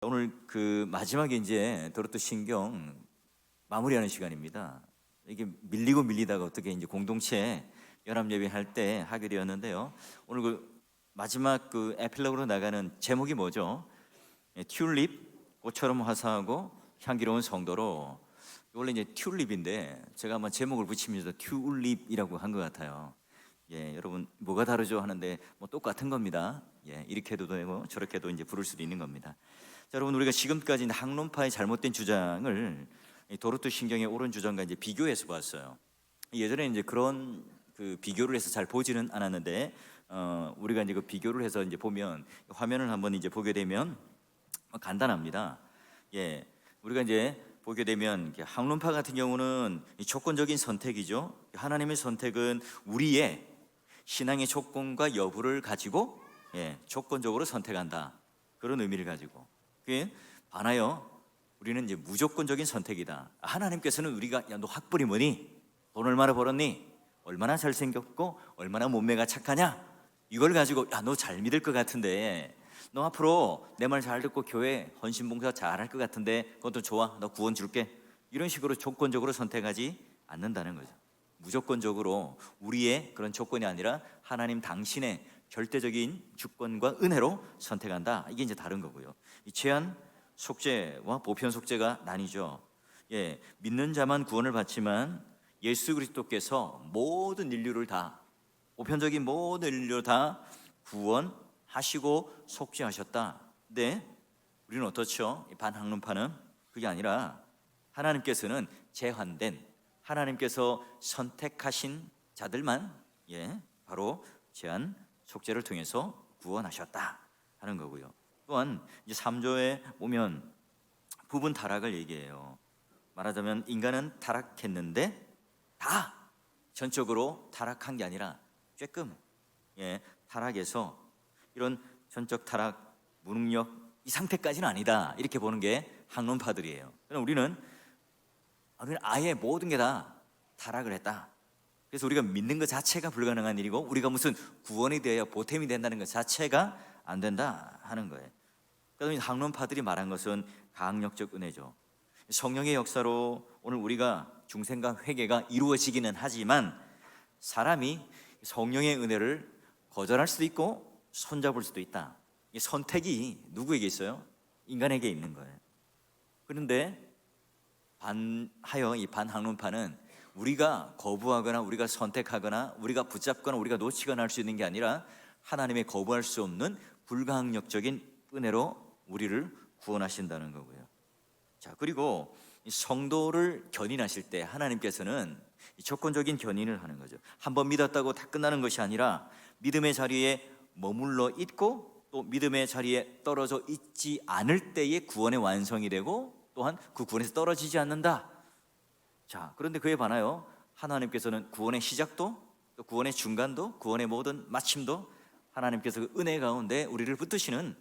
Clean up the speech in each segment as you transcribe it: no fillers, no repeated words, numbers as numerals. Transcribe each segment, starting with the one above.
오늘 그 마지막에 이제 도로토 신경 마무리하는 시간입니다. 이게 밀리다가 어떻게 이제 공동체 연합 예배 할 때 하게 되었는데요. 오늘 그 마지막 그 에필로그로 나가는 제목이 뭐죠? 튤립, 꽃처럼 화사하고 향기로운 성도로. 원래 이제 튤립인데 제가 한번 제목을 붙이면서 튤립이라고 한 것 같아요. 여러분 뭐가 다르죠 하는데 뭐 똑같은 겁니다. 이렇게 해도 되고 저렇게 해도 이제 부를 수도 있는 겁니다. 자, 여러분 우리가 지금까지 학론파의 잘못된 주장을 도로토 신경의 옳은 주장과 이제 비교해서 봤어요. 예전에 이제 그런 그 비교를 해서 잘 보지는 않았는데 우리가 이제 그 비교를 해서 이제 보면 화면을 한번 이제 보게 되면 간단합니다. 우리가 이제 보게 되면 학론파 같은 경우는 조건적인 선택이죠. 하나님의 선택은 우리의 신앙의 조건과 여부를 가지고 조건적으로 선택한다. 그런 의미를 가지고. 그게 반하여 우리는 이제 무조건적인 선택이다. 하나님께서는 우리가 야, 너 학벌이 뭐니? 돈 얼마나 벌었니? 얼마나 잘생겼고 얼마나 몸매가 착하냐? 이걸 가지고 야, 너 잘 믿을 것 같은데 너 앞으로 내 말 잘 듣고 교회 헌신봉사 잘할 것 같은데 그것도 좋아. 너 구원 줄게. 이런 식으로 조건적으로 선택하지 않는다는 거죠. 무조건적으로 우리의 그런 조건이 아니라 하나님 당신의 절대적인 주권과 은혜로 선택한다. 이게 이제 다른 거고요. 이 제한 속죄와 보편 속죄가 나뉘죠. 믿는 자만 구원을 받지만 예수 그리스도께서 모든 인류를 다 보편적인 모든 인류를 다 구원하시고 속죄하셨다. 근데 우리는 어떻죠? 반학론파는 그게 아니라 하나님께서는 제한된 하나님께서 선택하신 자들만 바로 제한 속죄를 통해서 구원하셨다 하는 거고요. 또한 이제 3조에 보면 부분 타락을 얘기해요. 말하자면 인간은 타락했는데 다 전적으로 타락한 게 아니라 조금 타락해서 이런 전적 타락, 무능력 이 상태까지는 아니다 이렇게 보는 게 학론파들이에요. 그럼 우리는 아예 모든 게 다 타락을 했다. 그래서 우리가 믿는 것 자체가 불가능한 일이고 우리가 무슨 구원이 되어야 보탬이 된다는 것 자체가 안 된다 하는 거예요. 그래서 학론파들이 말한 것은 강력적 은혜죠. 성령의 역사로 오늘 우리가 중생과 회개가 이루어지기는 하지만 사람이 성령의 은혜를 거절할 수도 있고 손잡을 수도 있다. 이 선택이 누구에게 있어요? 인간에게 있는 거예요. 그런데 반하여 이 반학론파는 우리가 거부하거나 우리가 선택하거나 우리가 붙잡거나 우리가 놓치거나 할 수 있는 게 아니라 하나님의 거부할 수 없는 불가항력적인 은혜로 우리를 구원하신다는 거고요. 자, 그리고 이 성도를 견인하실 때 하나님께서는 조건적인 견인을 하는 거죠. 한번 믿었다고 다 끝나는 것이 아니라 믿음의 자리에 머물러 있고 또 믿음의 자리에 떨어져 있지 않을 때에 구원의 완성이 되고 또한 그 구원에서 떨어지지 않는다. 자, 그런데 그에 반하여 하나님께서는 구원의 시작도 또 구원의 중간도 구원의 모든 마침도 하나님께서 그 은혜 가운데 우리를 붙드시는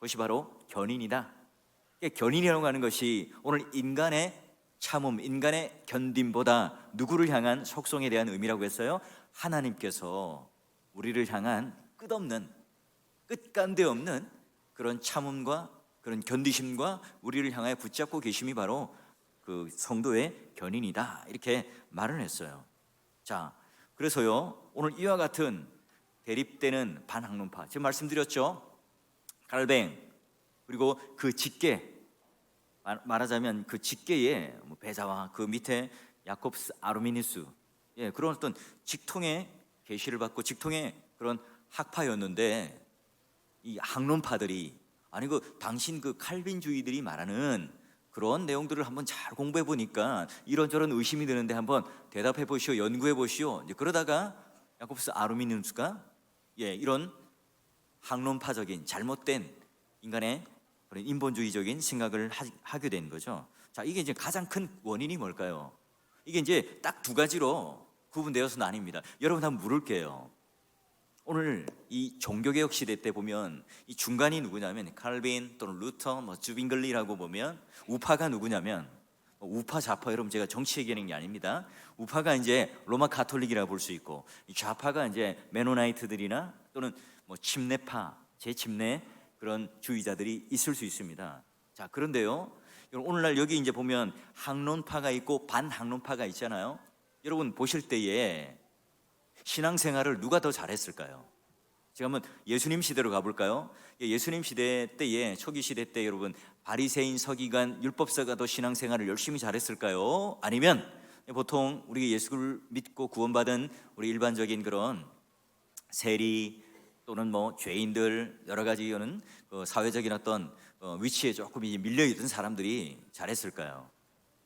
것이 바로 견인이다. 견인이라고 하는 것이 오늘 인간의 참음, 인간의 견딤보다 누구를 향한 속성에 대한 의미라고 했어요? 하나님께서 우리를 향한 끝없는 끝간데 없는 그런 참음과 그런 견디심과 우리를 향하여 붙잡고 계심이 바로 그 성도의 견인이다 이렇게 말을 했어요. 자, 그래서요 오늘 이와 같은 대립되는 반학론파 지금 말씀드렸죠. 갈뱅 그리고 그 직계 말하자면 그 직계의 배자와 그 밑에 야콥스 아르미니스 그런 어떤 직통의 계시를 받고 직통의 그런 학파였는데 이 학론파들이 아니 그 당신 그 칼빈주의들이 말하는 그런 내용들을 한번 잘 공부해 보니까 이런저런 의심이 드는데 한번 대답해 보시오, 연구해 보시오. 이제 그러다가 야콥스 아르미니우스가 이런 학론파적인 잘못된 인간의 그런 인본주의적인 생각을 하게 된 거죠. 자, 이게 이제 가장 큰 원인이 뭘까요? 이게 이제 딱 두 가지로 구분되어서 나뉩니다. 여러분 한번 물을게요. 오늘 이 종교개혁 시대 때 보면 이 중간이 누구냐면 칼빈 또는 루터, 주빙글리라고 보면 우파가 누구냐면 우파 좌파 여러분 제가 정치 얘기하는 게 아닙니다. 우파가 이제 로마 가톨릭이라고 볼 수 있고 이 좌파가 이제 메노나이트들이나 또는 침례파, 재침례 그런 주의자들이 있을 수 있습니다. 자, 그런데요, 여러분, 오늘날 여기 이제 보면 학론파가 있고 반학론파가 있잖아요. 여러분 보실 때에 신앙생활을 누가 더 잘했을까요? 제가 한번 예수님 시대로 가볼까요? 예수님 시대 때에, 초기 시대 때 여러분, 바리새인, 서기관, 율법사가 더 신앙생활을 열심히 잘했을까요? 아니면 보통 우리가 예수를 믿고 구원받은 우리 일반적인 그런 세리 또는 뭐 죄인들, 여러 가지 이유는 사회적인 어떤 위치에 조금 밀려있던 사람들이 잘했을까요?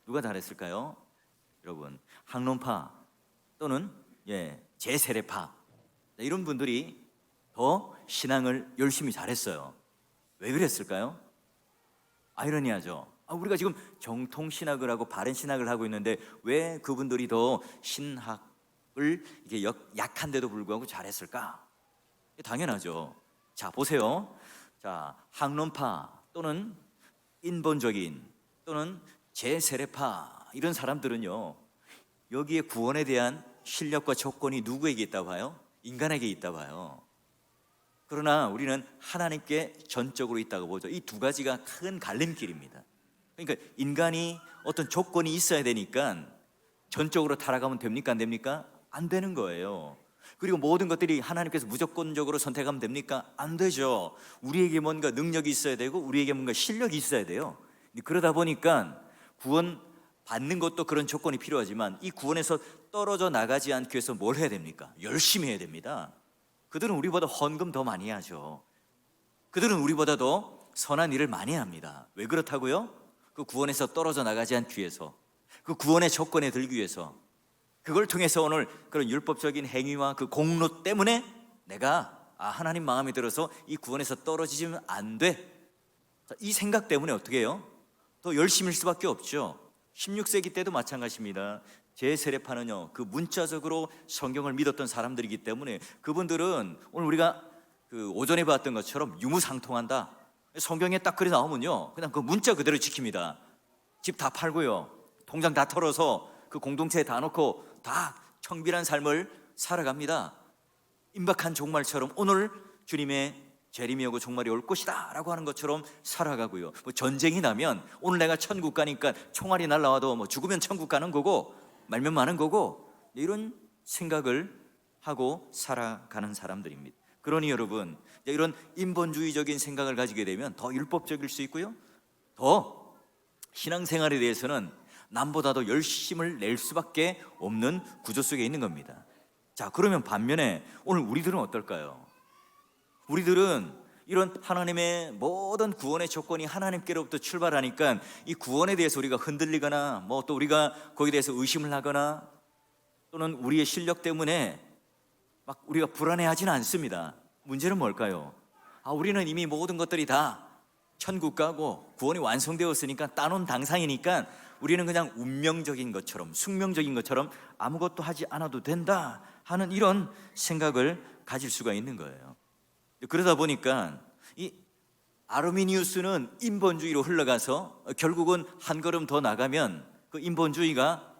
누가 잘했을까요? 여러분, 학론파 또는 제세례파, 이런 분들이 더 신앙을 열심히 잘했어요. 왜 그랬을까요? 아이러니하죠. 우리가 지금 정통신학을 하고 바른신학을 하고 있는데 왜 그분들이 더 신학을 이게 약한데도 불구하고 잘했을까? 당연하죠. 자, 보세요. 자, 학론파 또는 인본적인 또는 제세례파, 이런 사람들은요, 여기에 구원에 대한 실력과 조건이 누구에게 있다 봐요? 인간에게 있다 봐요. 그러나 우리는 하나님께 전적으로 있다고 보죠. 이 두 가지가 큰 갈림길입니다. 그러니까 인간이 어떤 조건이 있어야 되니까 전적으로 타락하면 됩니까? 안 됩니까? 안 되는 거예요. 그리고 모든 것들이 하나님께서 무조건적으로 선택하면 됩니까? 안 되죠. 우리에게 뭔가 능력이 있어야 되고 우리에게 뭔가 실력이 있어야 돼요. 그러다 보니까 구원 받는 것도 그런 조건이 필요하지만 이 구원에서 떨어져 나가지 않기 위해서 뭘 해야 됩니까? 열심히 해야 됩니다. 그들은 우리보다 헌금 더 많이 하죠. 그들은 우리보다 더 선한 일을 많이 합니다. 왜 그렇다고요? 그 구원에서 떨어져 나가지 않기 위해서, 그 구원의 조건에 들기 위해서, 그걸 통해서 오늘 그런 율법적인 행위와 그 공로 때문에 내가 하나님 마음에 들어서 이 구원에서 떨어지면 안 돼, 이 생각 때문에 어떻게 해요? 더 열심일 수밖에 없죠. 16세기 때도 마찬가지입니다. 제세례파는요, 그 문자적으로 성경을 믿었던 사람들이기 때문에 그분들은 오늘 우리가 그 오전에 봤던 것처럼 유무상통한다, 성경에 딱 그래 나오면요 그냥 그 문자 그대로 지킵니다. 집 다 팔고요, 통장 다 털어서 그 공동체에 다 놓고 다 청빈한 삶을 살아갑니다. 임박한 종말처럼 오늘 주님의 재림이 오고 종말이 올 것이다 라고 하는 것처럼 살아가고요. 뭐 전쟁이 나면 오늘 내가 천국 가니까 총알이 날라와도 뭐 죽으면 천국 가는 거고 말면 마는 거고, 이런 생각을 하고 살아가는 사람들입니다. 그러니 여러분, 이런 인본주의적인 생각을 가지게 되면 더 율법적일 수 있고요, 더 신앙생활에 대해서는 남보다도 열심을 낼 수밖에 없는 구조 속에 있는 겁니다. 자, 그러면 반면에 오늘 우리들은 어떨까요? 우리들은 이런 하나님의 모든 구원의 조건이 하나님께로부터 출발하니까 이 구원에 대해서 우리가 흔들리거나 뭐 또 우리가 거기에 대해서 의심을 하거나 또는 우리의 실력 때문에 막 우리가 불안해하지는 않습니다. 문제는 뭘까요? 우리는 이미 모든 것들이 다 천국 가고 구원이 완성되었으니까 따놓은 당상이니까 우리는 그냥 운명적인 것처럼, 숙명적인 것처럼 아무것도 하지 않아도 된다 하는 이런 생각을 가질 수가 있는 거예요. 그러다 보니까 이 아르미니우스는 인본주의로 흘러가서 결국은 한 걸음 더 나가면 그 인본주의가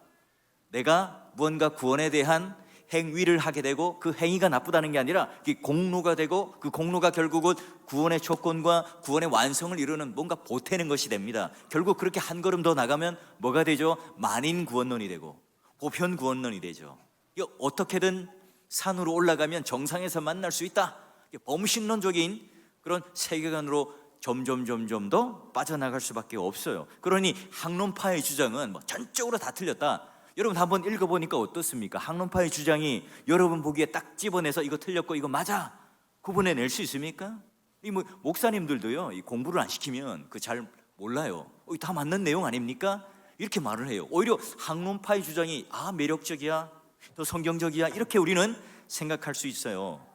내가 무언가 구원에 대한 행위를 하게 되고 그 행위가 나쁘다는 게 아니라 그 공로가 되고 그 공로가 결국은 구원의 조건과 구원의 완성을 이루는 뭔가 보태는 것이 됩니다. 결국 그렇게 한 걸음 더 나가면 뭐가 되죠? 만인 구원론이 되고 보편 구원론이 되죠. 어떻게든 산으로 올라가면 정상에서 만날 수 있다, 범신론적인 그런 세계관으로 점점 더 빠져나갈 수밖에 없어요. 그러니 학론파의 주장은 뭐 전적으로 다 틀렸다. 여러분 한번 읽어보니까 어떻습니까? 학론파의 주장이 여러분 보기에 딱 집어내서 이거 틀렸고 이거 맞아 구분해낼 수 있습니까? 이 목사님들도요, 이 공부를 안 시키면 그 잘 몰라요. 다 맞는 내용 아닙니까? 이렇게 말을 해요. 오히려 학론파의 주장이 매력적이야, 더 성경적이야, 이렇게 우리는 생각할 수 있어요.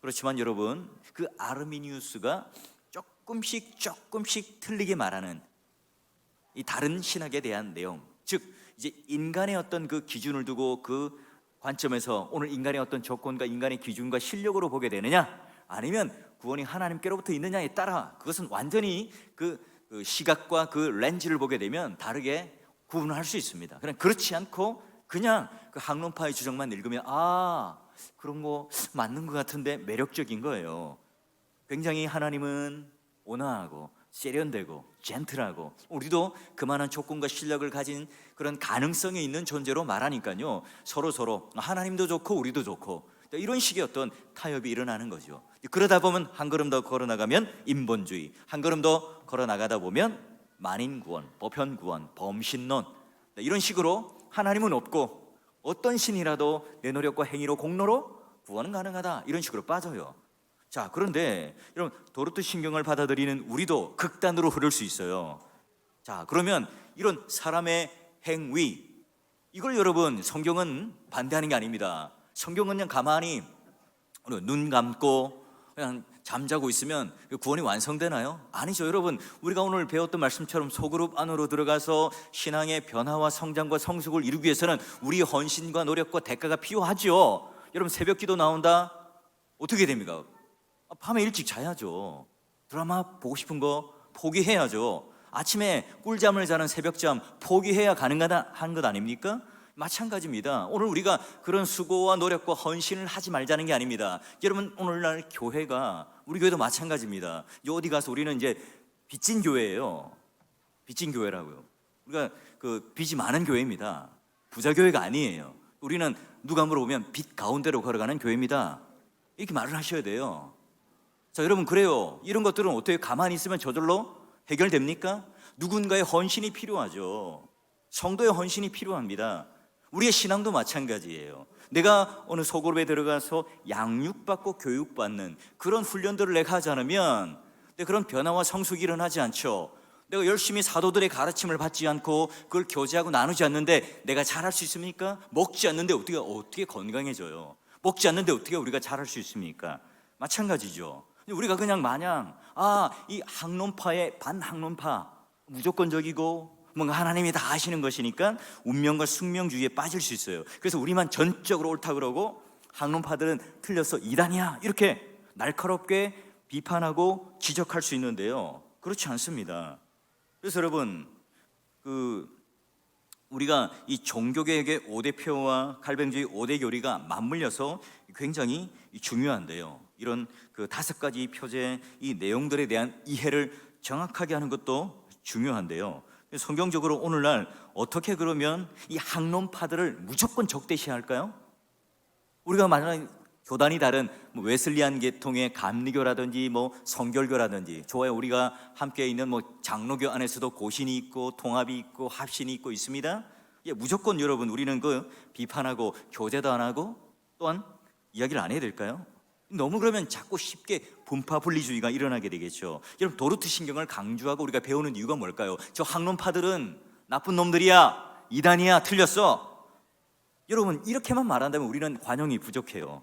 그렇지만 여러분, 그 아르미니우스가 조금씩 틀리게 말하는 이 다른 신학에 대한 내용, 즉 이제 인간의 어떤 그 기준을 두고 그 관점에서 오늘 인간의 어떤 조건과 인간의 기준과 실력으로 보게 되느냐, 아니면 구원이 하나님께로부터 있느냐에 따라 그것은 완전히 그 시각과 그 렌즈를 보게 되면 다르게 구분할 수 있습니다. 그냥 그렇지 않고 그냥 그 학론파의 주장만 읽으면 그런 거 맞는 것 같은데 매력적인 거예요. 굉장히 하나님은 온화하고 세련되고 젠틀하고 우리도 그만한 조건과 실력을 가진 그런 가능성이 있는 존재로 말하니까요, 서로 하나님도 좋고 우리도 좋고 이런 식의 어떤 타협이 일어나는 거죠. 그러다 보면 한 걸음 더 걸어나가면 인본주의, 한 걸음 더 걸어나가다 보면 만인구원, 보편구원, 범신론, 이런 식으로 하나님은 없고 어떤 신이라도 내 노력과 행위로 공로로 구원은 가능하다, 이런 식으로 빠져요. 자, 그런데 여러분, 도르트 신경을 받아들이는 우리도 극단으로 흐를 수 있어요. 자, 그러면 이런 사람의 행위, 이걸 여러분 성경은 반대하는 게 아닙니다. 성경은 그냥 가만히 눈 감고 그냥 잠자고 있으면 구원이 완성되나요? 아니죠. 여러분, 우리가 오늘 배웠던 말씀처럼 소그룹 안으로 들어가서 신앙의 변화와 성장과 성숙을 이루기 위해서는 우리의 헌신과 노력과 대가가 필요하죠. 여러분, 새벽 기도 나온다, 어떻게 됩니까? 밤에 일찍 자야죠. 드라마 보고 싶은 거 포기해야죠. 아침에 꿀잠을 자는 새벽잠 포기해야 가능한 것 아닙니까? 마찬가지입니다. 오늘 우리가 그런 수고와 노력과 헌신을 하지 말자는 게 아닙니다. 여러분, 오늘날 교회가, 우리 교회도 마찬가지입니다. 어디 가서 우리는 이제 빚진 교회예요. 빚진 교회라고요. 우리가 그 빚이 많은 교회입니다. 부자 교회가 아니에요. 우리는 누가 물어보면 빚 가운데로 걸어가는 교회입니다. 이렇게 말을 하셔야 돼요. 자, 여러분, 그래요. 이런 것들은 어떻게 가만히 있으면 저절로 해결됩니까? 누군가의 헌신이 필요하죠. 성도의 헌신이 필요합니다. 우리의 신앙도 마찬가지예요. 내가 어느 소그룹에 들어가서 양육받고 교육받는 그런 훈련들을 내가 하지 않으면 그런 변화와 성숙이 일어나지 않죠. 내가 열심히 사도들의 가르침을 받지 않고 그걸 교제하고 나누지 않는데 내가 잘할 수 있습니까? 먹지 않는데 어떻게 건강해져요? 먹지 않는데 어떻게 우리가 잘할 수 있습니까? 마찬가지죠. 우리가 그냥 마냥 이 학론파의 반학론파, 무조건적이고 뭔가 하나님이 다 하시는 것이니까 운명과 숙명주의에 빠질 수 있어요. 그래서 우리만 전적으로 옳다 그러고 학론파들은 틀려서 이단이야, 이렇게 날카롭게 비판하고 지적할 수 있는데요, 그렇지 않습니다. 그래서 여러분, 우리가 이 종교개혁의 5대표와 칼뱅주의 5대 교리가 맞물려서 굉장히 중요한데요, 이런 그 5가지 표제 이 내용들에 대한 이해를 정확하게 하는 것도 중요한데요, 성경적으로 오늘날 어떻게 그러면 이 학론파들을 무조건 적대시할까요? 우리가 만약 교단이 다른 웨슬리안 계통의 감리교라든지 성결교라든지, 좋아요, 우리가 함께 있는 장로교 안에서도 고신이 있고 통합이 있고 합신이 있고 있습니다. 무조건 여러분 우리는 그 비판하고 교제도 안 하고 또한 이야기를 안 해야 될까요? 너무 그러면 자꾸 쉽게 분파 분리주의가 일어나게 되겠죠. 여러분, 도르트 신경을 강조하고 우리가 배우는 이유가 뭘까요? 저 학론파들은 나쁜 놈들이야, 이단이야, 틀렸어. 여러분, 이렇게만 말한다면 우리는 관용이 부족해요.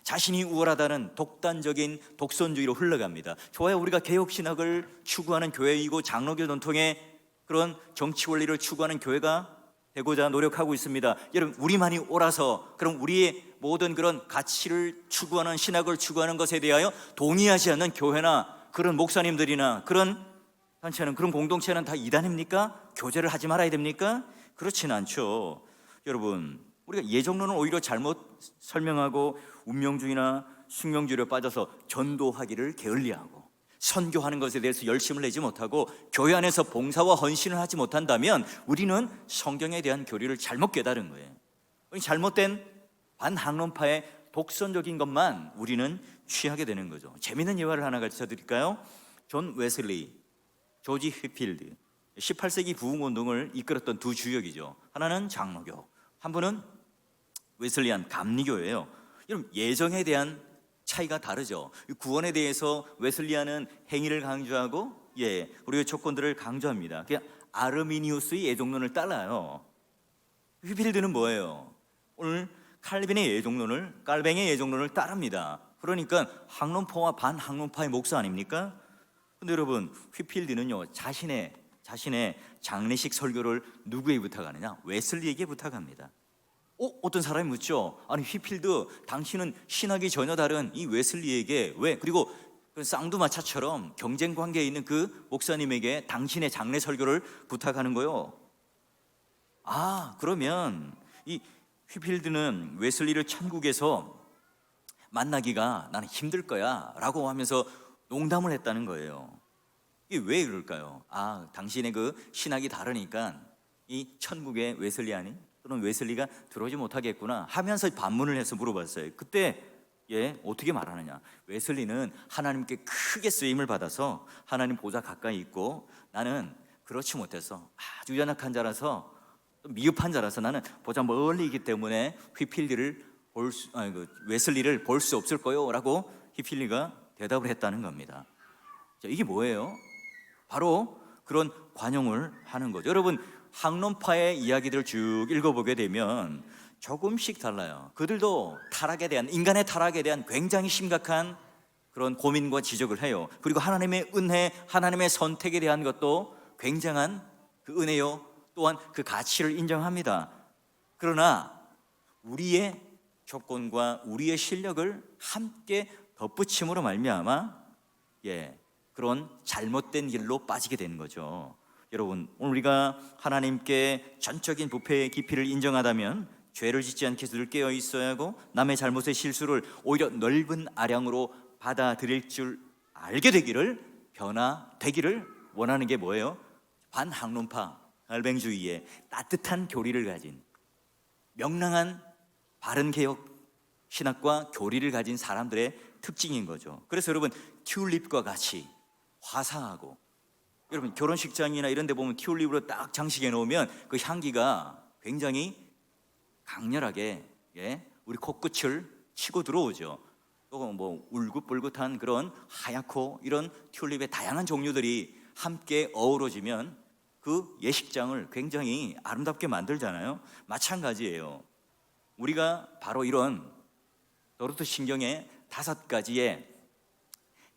자신이 우월하다는 독단적인 독선주의로 흘러갑니다. 좋아요, 우리가 개혁신학을 추구하는 교회이고 장로교 전통의 그런 정치 원리를 추구하는 교회가 되고자 노력하고 있습니다. 여러분, 우리만이 옳아서 그럼 우리의 모든 그런 가치를 추구하는, 신학을 추구하는 것에 대하여 동의하지 않는 교회나 그런 목사님들이나 그런 단체는, 그런 공동체는 다 이단입니까? 교제를 하지 말아야 됩니까? 그렇지는 않죠. 여러분, 우리가 예정론은 오히려 잘못 설명하고 운명주의나 숙명주의로 빠져서 전도하기를 게을리하고 선교하는 것에 대해서 열심을 내지 못하고 교회 안에서 봉사와 헌신을 하지 못한다면 우리는 성경에 대한 교리를 잘못 깨달은 거예요. 잘못된 반학론파의 독선적인 것만 우리는 취하게 되는 거죠. 재미있는 예화를 하나 가르쳐 드릴까요? 존 웨슬리, 조지 휘필드, 18세기 부흥운동을 이끌었던 두 주역이죠. 하나는 장로교, 한 분은 웨슬리안 감리교예요. 여러분, 예정에 대한 차이가 다르죠. 구원에 대해서 웨슬리안은 행위를 강조하고 우리의 조건들을 강조합니다. 그냥 아르미니우스의 예종론을 따라요. 휘필드는 뭐예요? 오늘 칼빈의 예종론을 따릅니다. 그러니까 학론파와 반학론파의 목사 아닙니까? 근데 여러분, 휘필드는요, 자신의 장례식 설교를 누구에게 부탁하느냐? 웨슬리에게 부탁합니다. 어떤 사람이 묻죠. 아니, 휘필드, 당신은 신학이 전혀 다른 이 웨슬리에게 왜, 그리고 그 쌍두마차처럼 경쟁 관계에 있는 그 목사님에게 당신의 장례 설교를 부탁하는 거요? 그러면 이 휘필드는 웨슬리를 천국에서 만나기가 나는 힘들 거야 라고 하면서 농담을 했다는 거예요. 이게 왜 그럴까요? 당신의 그 신학이 다르니까 이 천국의 웨슬리안이 또는 웨슬리가 들어오지 못하겠구나 하면서 반문을 해서 물어봤어요. 그때 어떻게 말하느냐? 웨슬리는 하나님께 크게 쓰임을 받아서 하나님 보좌 가까이 있고, 나는 그렇지 못해서 아주 연약한 자라서, 미흡한 자라서 나는 보좌 멀리 있기 때문에 웨슬리를 볼 수 없을 거요 라고 휘필리가 대답을 했다는 겁니다. 자, 이게 뭐예요? 바로 그런 관용을 하는 거죠. 여러분, 학론파의 이야기들을 쭉 읽어보게 되면 조금씩 달라요. 그들도 인간의 타락에 대한 굉장히 심각한 그런 고민과 지적을 해요. 그리고 하나님의 은혜, 하나님의 선택에 대한 것도 굉장한 그 은혜요, 또한 그 가치를 인정합니다. 그러나 우리의 조건과 우리의 실력을 함께 덧붙임으로 말미암아 그런 잘못된 길로 빠지게 되는 거죠. 여러분, 오늘 우리가 하나님께 전적인 부패의 깊이를 인정하다면 죄를 짓지 않게 늘 깨어 있어야 하고, 남의 잘못의 실수를 오히려 넓은 아량으로 받아들일 줄 알게 되기를, 변화되기를 원하는 게 뭐예요? 반학론파 갈뱅주의의 따뜻한 교리를 가진, 명랑한 바른개혁 신학과 교리를 가진 사람들의 특징인 거죠. 그래서 여러분, 튤립과 같이 화사하고, 여러분 결혼식장이나 이런 데 보면 튤립으로 딱 장식해 놓으면 그 향기가 굉장히 강렬하게 우리 코끝을 치고 들어오죠. 또 뭐 울긋불긋한 그런 하얗고 이런 튤립의 다양한 종류들이 함께 어우러지면 그 예식장을 굉장히 아름답게 만들잖아요. 마찬가지예요. 우리가 바로 이런 도르트 신경의 5가지의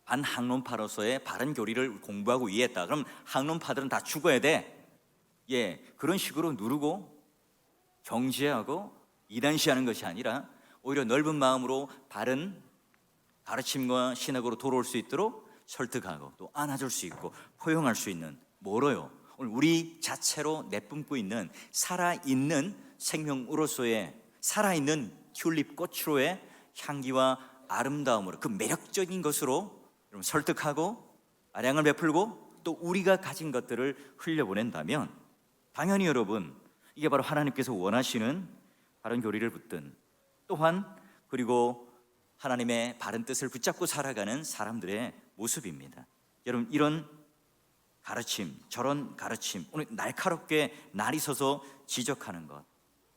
반학론파로서의 바른 교리를 공부하고 이해했다. 그럼 학론파들은 다 죽어야 돼. 그런 식으로 누르고 정지하고 이단시하는 것이 아니라 오히려 넓은 마음으로 바른 가르침과 신학으로 돌아올 수 있도록 설득하고 또 안아줄 수 있고 포용할 수 있는, 뭐로요? 오늘 우리 자체로 내뿜고 있는 살아있는 생명으로서의, 살아있는 튤립 꽃으로의 향기와 아름다움으로, 그 매력적인 것으로 여러분 설득하고 아량을 베풀고 또 우리가 가진 것들을 흘려보낸다면, 당연히 여러분 이게 바로 하나님께서 원하시는 바른 교리를 붙든, 또한 그리고 하나님의 바른 뜻을 붙잡고 살아가는 사람들의 모습입니다. 여러분, 이런 가르침, 저런 가르침, 오늘 날카롭게 날이 서서 지적하는 것,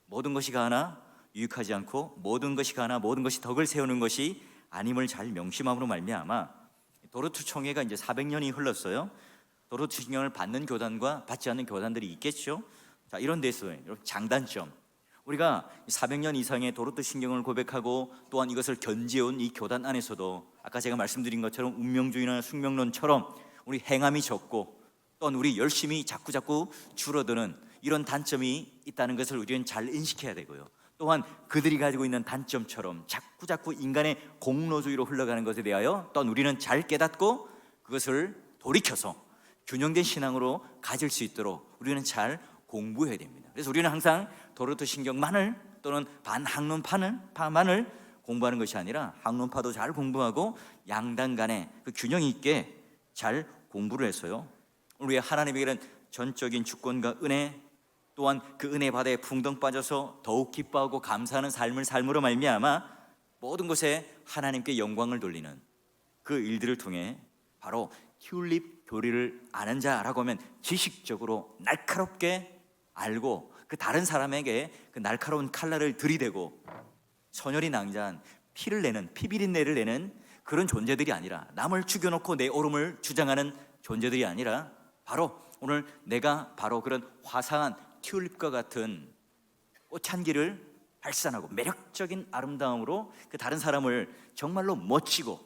모든 것이 가하나 유익하지 않고 모든 것이 가하나 모든 것이 덕을 세우는 것이 아님을 잘 명심함으로 말미암아, 도르트 총회가 이제 400년이 흘렀어요. 도르트 신경을 받는 교단과 받지 않는 교단들이 있겠죠. 자, 이런 데서의 장단점, 우리가 400년 이상의 도르트 신경을 고백하고 또한 이것을 견지해온 이 교단 안에서도 아까 제가 말씀드린 것처럼 운명주의나 숙명론처럼 우리 행함이 적고 또한 우리 열심히 자꾸 줄어드는 이런 단점이 있다는 것을 우리는 잘 인식해야 되고요. 또한 그들이 가지고 있는 단점처럼 자꾸 인간의 공로주의로 흘러가는 것에 대하여 또한 우리는 잘 깨닫고 그것을 돌이켜서 균형된 신앙으로 가질 수 있도록 우리는 잘 공부해야 됩니다. 그래서 우리는 항상 도르트 신경만을 또는 반학론파만을 공부하는 것이 아니라 학론파도 잘 공부하고 양당 간에 그 균형 있게 잘 공부를 해서요, 우리의 하나님에게는 전적인 주권과 은혜, 또한 그 은혜 바다에 풍덩 빠져서 더욱 기뻐하고 감사하는 삶을 삶으로 말미암아 모든 것에 하나님께 영광을 돌리는 그 일들을 통해 바로 튤립 교리를 아는 자라고 하면 지식적으로 날카롭게 알고 그 다른 사람에게 그 날카로운 칼날을 들이대고 선혈이 낭자한 피비린내를 내는 그런 존재들이 아니라, 남을 죽여놓고 내 옳음을 주장하는 존재들이 아니라, 바로 오늘 내가 바로 그런 화사한 튤립과 같은 꽃향기를 발산하고 매력적인 아름다움으로 그 다른 사람을 정말로 멋지고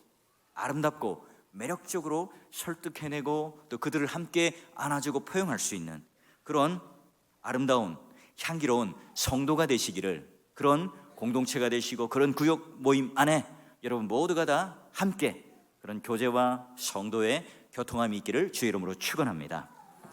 아름답고 매력적으로 설득해내고 또 그들을 함께 안아주고 포용할 수 있는 그런 아름다운 향기로운 성도가 되시기를, 그런 공동체가 되시고 그런 구역 모임 안에 여러분 모두가 다 함께 그런 교제와 성도의 교통함이 있기를 주의 이름으로 축원합니다.